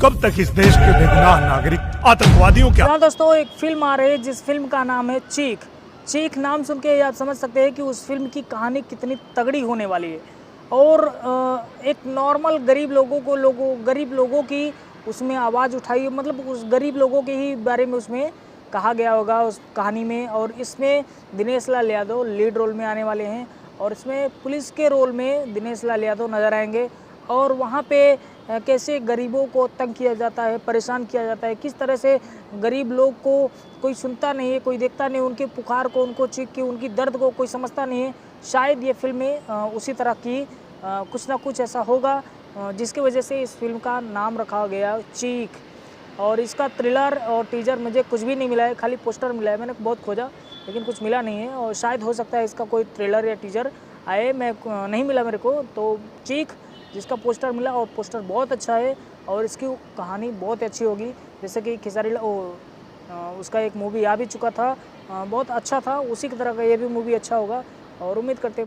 कब तक इस देश के बेगुनाह नागरिक आतंकवादियों के। हाँ दोस्तों, एक फिल्म आ रही है जिस फिल्म का नाम है चीख। चीख नाम सुन के आप समझ सकते हैं कि उस फिल्म की कहानी कितनी तगड़ी होने वाली है। और एक नॉर्मल गरीब लोगों की उसमें आवाज़ उठाई, मतलब उस गरीब लोगों के ही बारे में उसमें कहा गया होगा उस कहानी में। और इसमें दिनेश लाल यादव लीड रोल में आने वाले हैं और इसमें पुलिस के रोल में दिनेश लाल यादव नज़र आएंगे। और वहाँ पे कैसे गरीबों को तंग किया जाता है, परेशान किया जाता है, किस तरह से गरीब लोग को कोई सुनता नहीं है, कोई देखता नहीं, उनके पुकार को, उनको चीख के, उनकी दर्द को कोई समझता नहीं है। शायद ये फिल्म में उसी तरह की कुछ ना कुछ ऐसा होगा जिसकी वजह से इस फिल्म का नाम रखा गया चीख। और इसका थ्रिलर और टीजर मुझे कुछ भी नहीं मिला है, खाली पोस्टर मिला है। मैंने बहुत खोजा लेकिन कुछ मिला नहीं है और शायद हो सकता है इसका कोई थ्रिलर या टीजर आए, मैं नहीं मिला मेरे को। तो चीख जिसका पोस्टर मिला और पोस्टर बहुत अच्छा है और इसकी कहानी बहुत अच्छी होगी। जैसे कि खेसारी उसका एक मूवी आ भी चुका था, बहुत अच्छा था, उसी की तरह का ये भी मूवी अच्छा होगा और उम्मीद करते